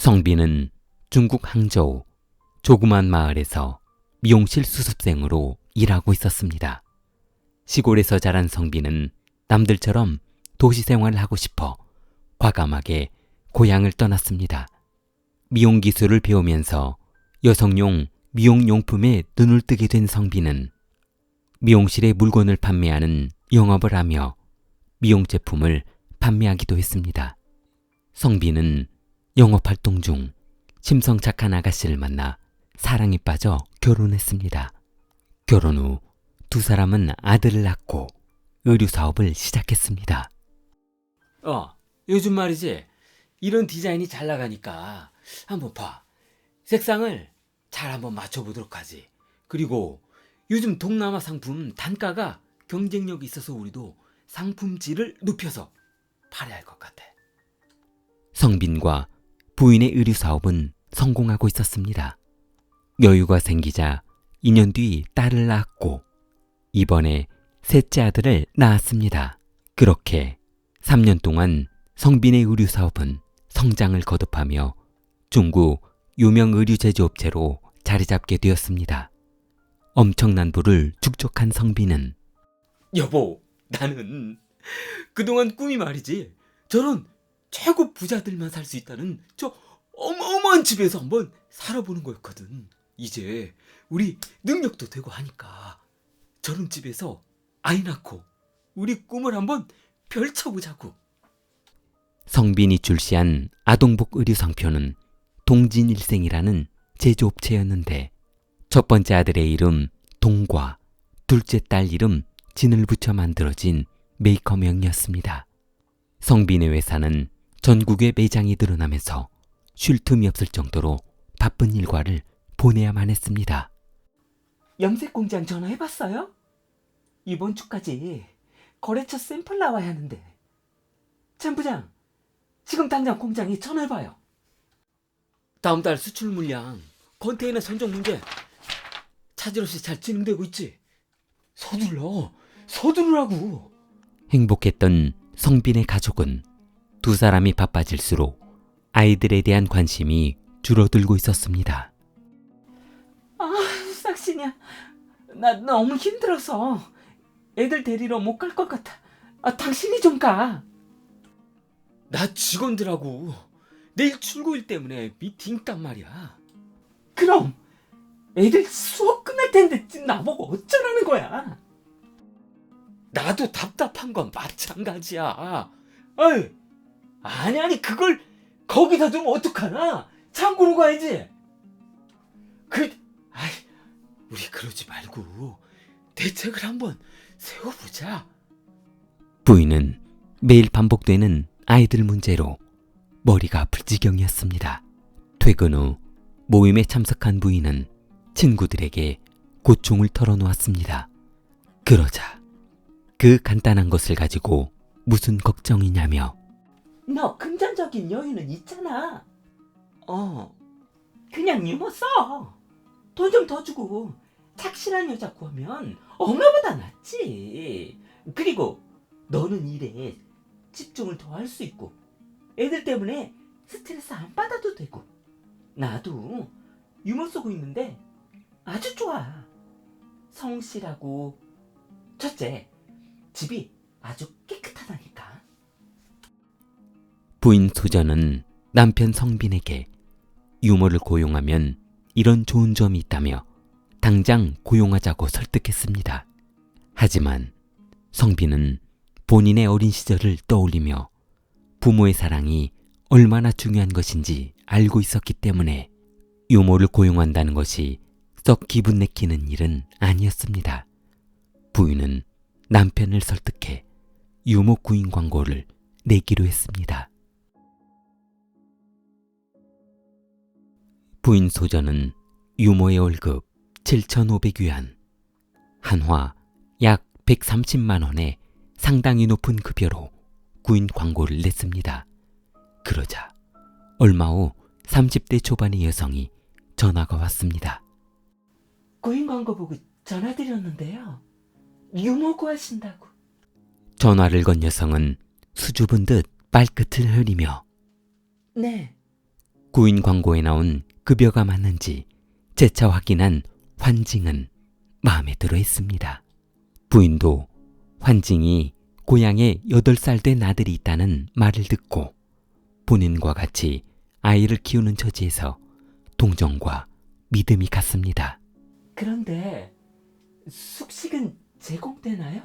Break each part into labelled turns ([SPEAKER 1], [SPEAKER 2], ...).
[SPEAKER 1] 성빈은 중국 항저우 조그만 마을에서 미용실 수습생으로 일하고 있었습니다. 시골에서 자란 성빈은 남들처럼 도시 생활을 하고 싶어 과감하게 고향을 떠났습니다. 미용 기술을 배우면서 여성용 미용용품에 눈을 뜨게 된 성빈은 미용실에 물건을 판매하는 영업을 하며 미용 제품을 판매하기도 했습니다. 성빈은 영업활동 중 심성 착한 아가씨를 만나 사랑에 빠져 결혼했습니다. 결혼 후 두 사람은 아들을 낳고 의류 사업을 시작했습니다. 요즘 말이지 이런 디자인이 잘 나가니까 한번 봐. 색상을 잘 한번 맞춰보도록 하지. 그리고 요즘 동남아 상품 단가가 경쟁력이 있어서 우리도 상품질을 높여서 팔아야 할 것 같아. 성빈과 부인의 의류 사업은 성공하고 있었습니다. 여유가 생기자 2년 뒤 딸을 낳았고 이번에 셋째 아들을 낳았습니다. 그렇게 3년 동안 성빈의 의류 사업은 성장을 거듭하며 중국 유명 의류 제조업체로 자리 잡게 되었습니다. 엄청난 부를 축적한 성빈은 여보, 나는 그동안 꿈이 말이지 저런 최고 부자들만 살 수 있다는 저 어마어마한 집에서 한번 살아보는 거였거든. 이제 우리 능력도 되고 하니까 저런 집에서 아이 낳고 우리 꿈을 한번 펼쳐보자고. 성빈이 출시한 아동복 의류 상표는 동진일생이라는 제조업체였는데 첫 번째 아들의 이름 동과 둘째 딸 이름 진을 붙여 만들어진 메이커명이었습니다. 성빈의 회사는 전국에 매장이 늘어나면서 쉴 틈이 없을 정도로 바쁜 일과를 보내야만 했습니다.
[SPEAKER 2] 염색공장 전화해봤어요? 이번 주까지 거래처 샘플 나와야 하는데. 전 부장, 지금 당장 공장에 전화해봐요.
[SPEAKER 1] 다음 달 수출 물량 컨테이너 선정 문제 차질 없이 잘 진행되고 있지? 서두르라고. 행복했던 성빈의 가족은 두 사람이 바빠질수록 아이들에 대한 관심이 줄어들고 있었습니다.
[SPEAKER 2] 싹신이야. 나 너무 힘들어서 애들 데리러 못 갈 것 같아. 당신이 좀 가.
[SPEAKER 1] 나 직원들하고 내일 출고일 때문에 미팅 있단 말이야.
[SPEAKER 2] 그럼 애들 수업 끝날 텐데 나보고 어쩌라는 거야?
[SPEAKER 1] 나도 답답한 건 마찬가지야. 아니 그걸 거기다 두면 어떡하나? 창고로 가야지. 우리 그러지 말고 대책을 한번 세워보자. 부인은 매일 반복되는 아이들 문제로 머리가 아플 지경이었습니다. 퇴근 후 모임에 참석한 부인은 친구들에게 고충을 털어놓았습니다. 그러자 그 간단한 것을 가지고 무슨 걱정이냐며
[SPEAKER 2] 너 금전적인 여유는 있잖아. 그냥 유머 써. 돈 좀 더 주고 착실한 여자 구하면 엄마보다 낫지. 그리고 너는 일에 집중을 더 할 수 있고 애들 때문에 스트레스 안 받아도 되고. 나도 유머 쓰고 있는데 아주 좋아. 성실하고 첫째, 집이 아주 깨끗하다니까. 부인 소전은 남편 성빈에게 유머를 고용하면 이런 좋은 점이 있다며 당장 고용하자고 설득했습니다. 하지만 성빈은 본인의 어린 시절을 떠올리며 부모의 사랑이 얼마나 중요한 것인지 알고 있었기 때문에 유머를 고용한다는 것이 썩 기분 내키는 일은 아니었습니다. 부인은 남편을 설득해 유머 구인 광고를 내기로 했습니다. 부인 소전은 유머의 월급 7,500위안, 한화 약 130만 원의 상당히 높은 급여로 구인 광고를 냈습니다. 그러자 얼마 후 30대 초반의 여성이 전화가 왔습니다. 구인 광고 보고 전화드렸는데요. 유머 구하신다고.
[SPEAKER 1] 전화를 건 여성은 수줍은 듯 발끝을 흐리며
[SPEAKER 2] 네.
[SPEAKER 1] 구인 광고에 나온 급여가 맞는지 재차 확인한 환징은 마음에 들어 했습니다. 부인도 환징이 고향에 8살 된 아들이 있다는 말을 듣고 본인과 같이 아이를 키우는 처지에서 동정과 믿음이 갔습니다.
[SPEAKER 2] 그런데 숙식은 제공되나요?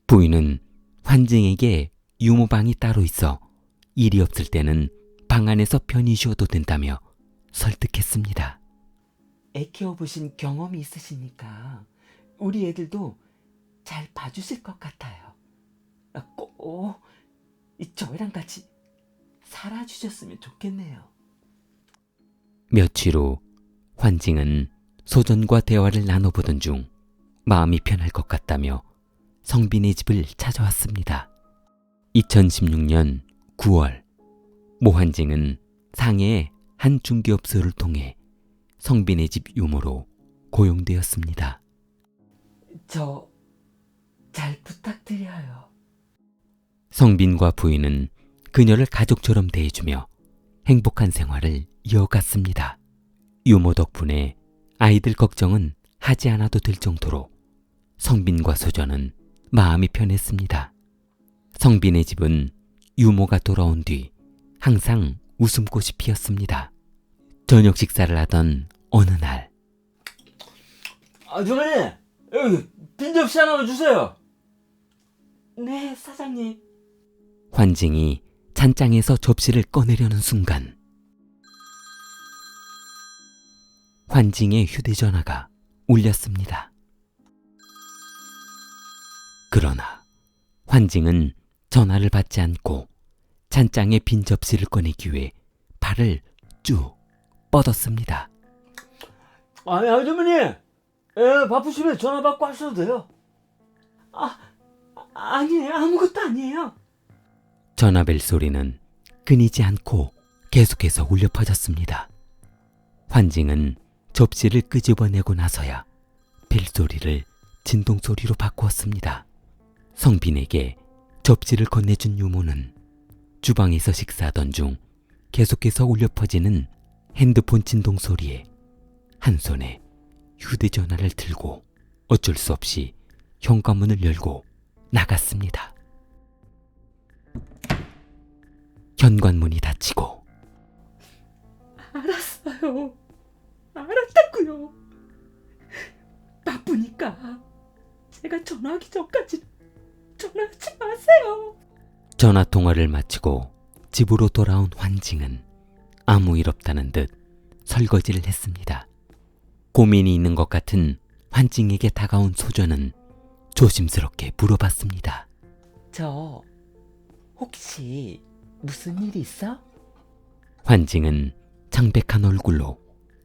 [SPEAKER 1] 부인은 환징에게 유모방이 따로 있어 일이 없을 때는 방 안에서 편히 쉬어도 된다며 설득했습니다.
[SPEAKER 2] 애 키워보신 경험이 있으시니까 우리 애들도 잘 봐주실 것 같아요. 꼭 저희랑 같이 살아주셨으면 좋겠네요.
[SPEAKER 1] 며칠 후 환징은 소전과 대화를 나눠보던 중 마음이 편할 것 같다며 성빈의 집을 찾아왔습니다. 2016년 9월 모 환징은 상해의 한 중개업소를 통해 성빈의 집 유모로 고용되었습니다.
[SPEAKER 2] 저 잘 부탁드려요.
[SPEAKER 1] 성빈과 부인은 그녀를 가족처럼 대해주며 행복한 생활을 이어갔습니다. 유모 덕분에 아이들 걱정은 하지 않아도 될 정도로 성빈과 소전은 마음이 편했습니다. 성빈의 집은 유모가 돌아온 뒤 항상 웃음꽃이 피었습니다. 저녁 식사를 하던 어느 날
[SPEAKER 2] 주머니 여기 빈 접시 하나만 주세요. 네, 사장님.
[SPEAKER 1] 환징이 찬장에서 접시를 꺼내려는 순간 환징의 휴대전화가 울렸습니다. 그러나 환징은 전화를 받지 않고 찬장에 빈 접시를 꺼내기 위해 발을 쭉 뻗었습니다.
[SPEAKER 2] 아니, 아주머니. 바쁘시면 전화 받고 하셔도 돼요. 아니에요. 아무것도 아니에요.
[SPEAKER 1] 전화벨 소리는 끊이지 않고 계속해서 울려 퍼졌습니다. 환징은 접시를 끄집어내고 나서야 벨소리를 진동소리로 바꾸었습니다. 성빈에게 접시를 건네준 유모는 주방에서 식사하던 중 계속해서 울려 퍼지는 핸드폰 진동소리에 한 손에 휴대전화를 들고 어쩔 수 없이 현관문을 열고 나갔습니다. 현관문이 닫히고
[SPEAKER 2] 알았어요. 알았다고요. 바쁘니까 제가 전화하기 전까지 전화하지 마세요.
[SPEAKER 1] 전화 통화를 마치고 집으로 돌아온 환징은 아무 일 없다는 듯 설거지를 했습니다. 고민이 있는 것 같은 환징에게 다가온 소전은 조심스럽게 물어봤습니다.
[SPEAKER 2] 저 혹시 무슨 일 있어?
[SPEAKER 1] 환징은 창백한 얼굴로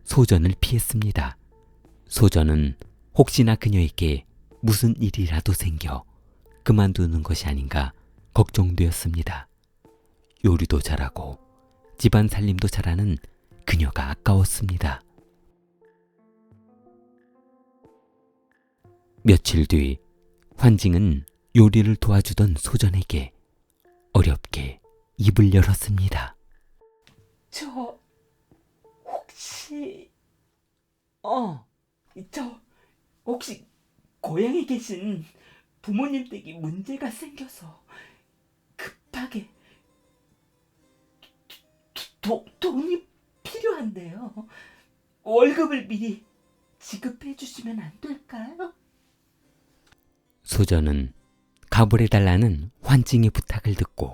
[SPEAKER 1] 소전을 피했습니다. 소전은 혹시나 그녀에게 무슨 일이라도 생겨 그만두는 것이 아닌가 걱정되었습니다. 요리도 잘하고 집안 살림도 잘하는 그녀가 아까웠습니다. 며칠 뒤 환징은 요리를 도와주던 소전에게 어렵게 입을 열었습니다.
[SPEAKER 2] 저 혹시 저 혹시 고향에 계신 부모님 댁에 문제가 생겨서 급하게 돈이 필요한데요. 월급을 미리 지급해 주시면 안 될까요?
[SPEAKER 1] 소전은 가불해달라는 환징의 부탁을 듣고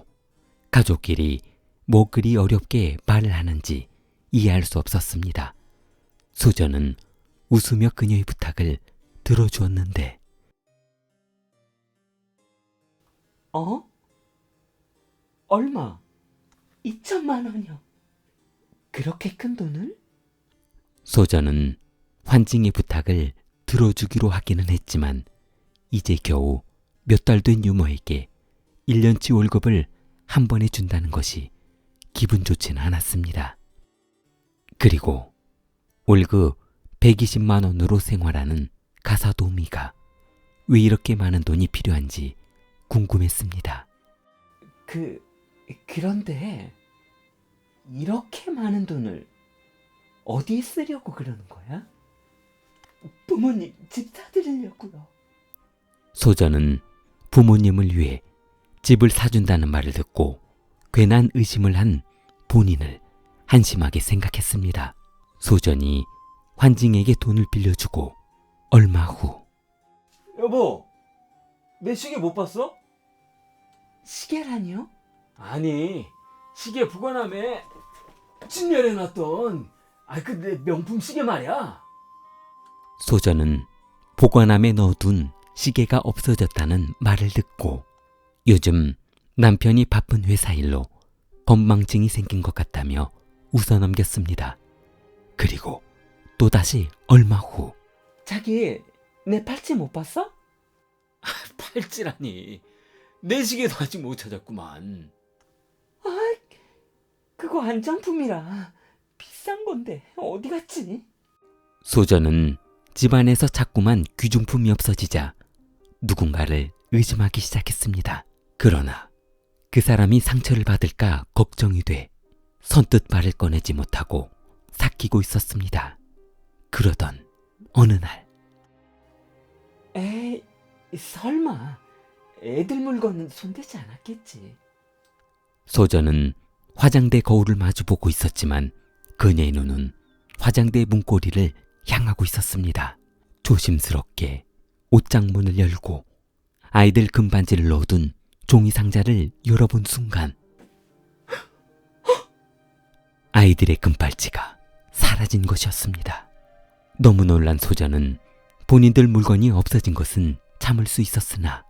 [SPEAKER 1] 가족끼리 뭐 그리 어렵게 말을 하는지 이해할 수 없었습니다. 소전은 웃으며 그녀의 부탁을 들어주었는데
[SPEAKER 2] 얼마? 2천만 원이요. 그렇게 큰 돈을?
[SPEAKER 1] 소전은 환징의 부탁을 들어주기로 하기는 했지만 이제 겨우 몇 달 된 유모에게 1년치 월급을 한 번에 준다는 것이 기분 좋지는 않았습니다. 그리고 월급 120만 원으로 생활하는 가사도우미가 왜 이렇게 많은 돈이 필요한지 궁금했습니다.
[SPEAKER 2] 그런데 이렇게 많은 돈을 어디에 쓰려고 그러는 거야? 부모님 집 사드리려고요.
[SPEAKER 1] 소전은 부모님을 위해 집을 사준다는 말을 듣고 괜한 의심을 한 본인을 한심하게 생각했습니다. 소전이 환징에게 돈을 빌려주고 얼마 후
[SPEAKER 3] 여보, 내 시계 못 봤어?
[SPEAKER 2] 시계라니요?
[SPEAKER 3] 아니, 시계 보관함에 진열해놨던 내 명품 시계 말이야.
[SPEAKER 1] 소전은 보관함에 넣어둔 시계가 없어졌다는 말을 듣고 요즘 남편이 바쁜 회사 일로 건망증이 생긴 것 같다며 웃어넘겼습니다. 그리고 또다시 얼마 후
[SPEAKER 2] 자기 내 팔찌 못 봤어?
[SPEAKER 3] 팔찌라니, 내 시계도 아직 못 찾았구만.
[SPEAKER 2] 그거 안정품이라 비싼 건데 어디 갔지?
[SPEAKER 1] 소전은 집안에서 자꾸만 귀중품이 없어지자 누군가를 의심하기 시작했습니다. 그러나 그 사람이 상처를 받을까 걱정이 돼 선뜻 말을 꺼내지 못하고 삭히고 있었습니다. 그러던 어느 날
[SPEAKER 2] 에이, 설마 애들 물건은 손대지 않았겠지.
[SPEAKER 1] 소전은 화장대 거울을 마주보고 있었지만 그녀의 눈은 화장대 문고리를 향하고 있었습니다. 조심스럽게 옷장문을 열고 아이들 금반지를 넣어둔 종이 상자를 열어본 순간 아이들의 금팔찌가 사라진 것이었습니다. 너무 놀란 소전은 본인들 물건이 없어진 것은 참을 수 있었으나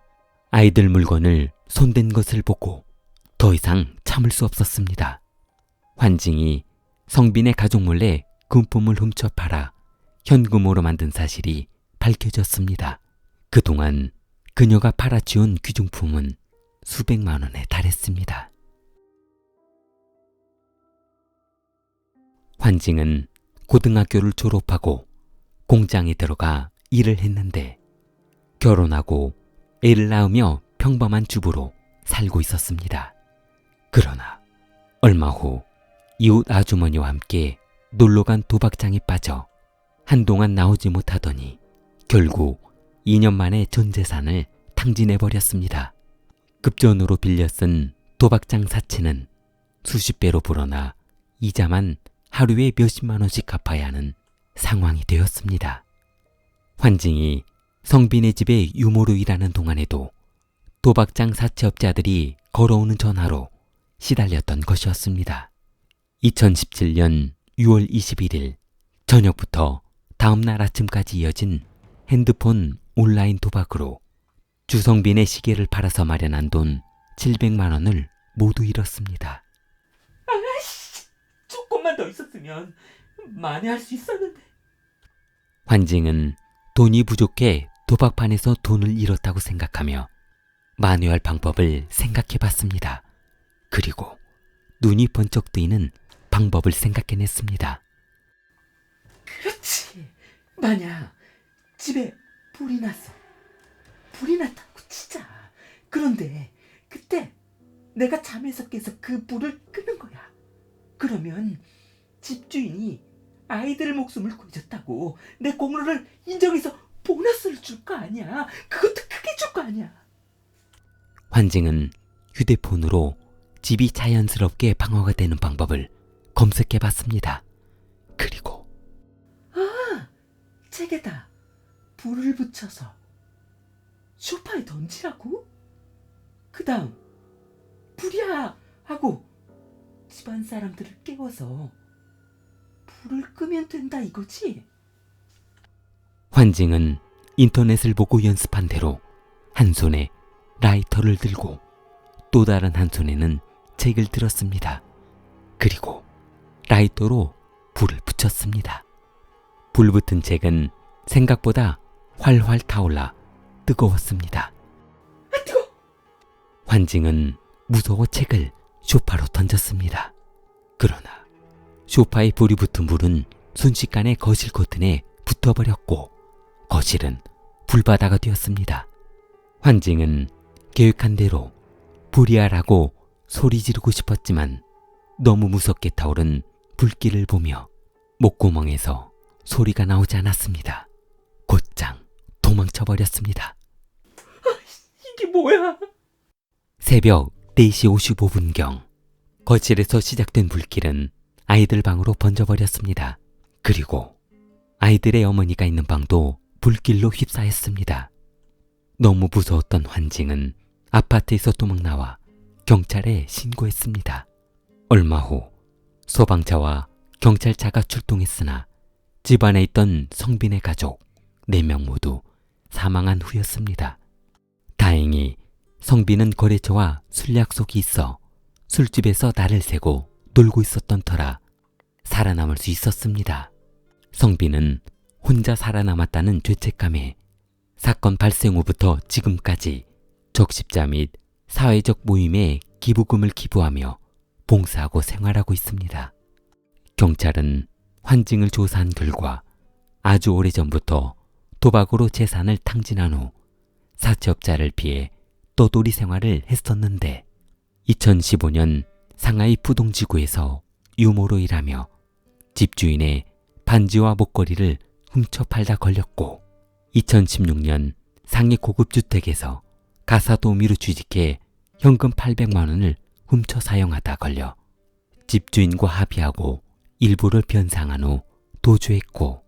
[SPEAKER 1] 아이들 물건을 손댄 것을 보고 더 이상 참을 수 없었습니다. 환징이 성빈의 가족 몰래 금품을 훔쳐 팔아 현금으로 만든 사실이 밝혀졌습니다. 그동안 그녀가 팔아치운 귀중품은 수백만 원에 달했습니다. 환징은 고등학교를 졸업하고 공장에 들어가 일을 했는데 결혼하고 애를 낳으며 평범한 주부로 살고 있었습니다. 그러나 얼마 후 이웃 아주머니와 함께 놀러간 도박장에 빠져 한동안 나오지 못하더니 결국 2년 만에 전 재산을 탕진해버렸습니다. 급전으로 빌려 쓴 도박장 사채는 수십 배로 불어나 이자만 하루에 몇십만 원씩 갚아야 하는 상황이 되었습니다. 환징이 성빈의 집에 유모로 일하는 동안에도 도박장 사채업자들이 걸어오는 전화로 시달렸던 것이었습니다. 2017년 6월 21일 저녁부터 다음날 아침까지 이어진 핸드폰 온라인 도박으로 주성빈의 시계를 팔아서 마련한 돈 700만 원을 모두 잃었습니다.
[SPEAKER 2] 조금만 더 있었으면 만회할 수 있었는데.
[SPEAKER 1] 환징은 돈이 부족해 도박판에서 돈을 잃었다고 생각하며 만회할 방법을 생각해 봤습니다. 그리고 눈이 번쩍 뜨이는 방법을 생각해냈습니다.
[SPEAKER 2] 그렇지. 만약 집에 불이 났어. 불이 났다고 치자. 그런데 그때 내가 잠에서 깨서 그 불을 끄는 거야. 그러면 집주인이 아이들 목숨을 구해줬다고 내 공로를 인정해서 보너스를 줄 거 아니야. 그것도 크게 줄 거 아니야.
[SPEAKER 1] 환징은 휴대폰으로 집이 자연스럽게 방어가 되는 방법을 검색해 봤습니다. 그리고
[SPEAKER 2] 책에다 불을 붙여서 소파에 던지라고? 그 다음 불이야 하고 집안 사람들을 깨워서 불을 끄면 된다 이거지?
[SPEAKER 1] 환징은 인터넷을 보고 연습한 대로 한 손에 라이터를 들고 또 다른 한 손에는 책을 들었습니다. 그리고 라이터로 불을 붙였습니다. 불 붙은 책은 생각보다 활활 타올라 뜨거웠습니다.
[SPEAKER 2] 뜨거!
[SPEAKER 1] 환징은 무서워 책을 소파로 던졌습니다. 그러나 소파에 불이 붙은 불은 순식간에 거실 커튼에 붙어버렸고 거실은 불바다가 되었습니다. 환징은 계획한 대로 불이야라고 소리 지르고 싶었지만 너무 무섭게 타오른 불길을 보며 목구멍에서 소리가 나오지 않았습니다. 곧장 도망쳐 버렸습니다.
[SPEAKER 2] 이게 뭐야?
[SPEAKER 1] 새벽 4시 55분경 거실에서 시작된 불길은 아이들 방으로 번져버렸습니다. 그리고 아이들의 어머니가 있는 방도 불길로 휩싸였습니다. 너무 무서웠던 환징은 아파트에서 도망나와 경찰에 신고했습니다. 얼마 후 소방차와 경찰차가 출동했으나 집안에 있던 성빈의 가족 4명 모두 사망한 후였습니다. 다행히 성빈은 거래처와 술 약속이 있어 술집에서 날을 새고 놀고 있었던 터라 살아남을 수 있었습니다. 성빈은 혼자 살아남았다는 죄책감에 사건 발생 후부터 지금까지 적십자 및 사회적 모임에 기부금을 기부하며 봉사하고 생활하고 있습니다. 경찰은 환징을 조사한 결과 아주 오래전부터 도박으로 재산을 탕진한 후 사채업자를 피해 떠돌이 생활을 했었는데 2015년 상하이 푸동지구에서 유모로 일하며 집주인의 반지와 목걸이를 훔쳐 팔다 걸렸고 2016년 상해 고급주택에서 가사도우미로 취직해 현금 800만 원을 훔쳐 사용하다 걸려 집주인과 합의하고 일부를 변상한 후 도주했고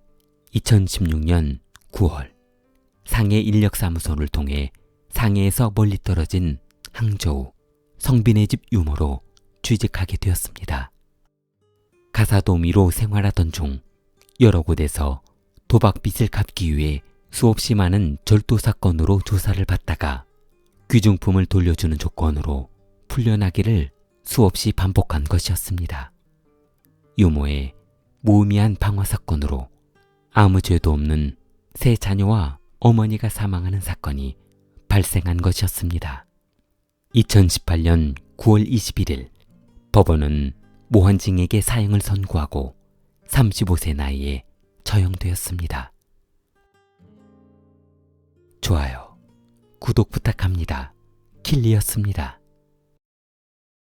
[SPEAKER 1] 2016년 9월 상해 인력사무소를 통해 상해에서 멀리 떨어진 항저우 성빈의 집 유모로 취직하게 되었습니다. 가사도우미로 생활하던 중 여러 곳에서 도박빚을 갚기 위해 수없이 많은 절도 사건으로 조사를 받다가 귀중품을 돌려주는 조건으로 풀려나기를 수없이 반복한 것이었습니다. 유모의 무의미한 방화 사건으로 아무 죄도 없는 세 자녀와 어머니가 사망하는 사건이 발생한 것이었습니다. 2018년 9월 21일 법원은 모환징에게 사형을 선고하고 35세 나이에 처형되었습니다. 좋아요, 구독 부탁합니다. 킬리였습니다.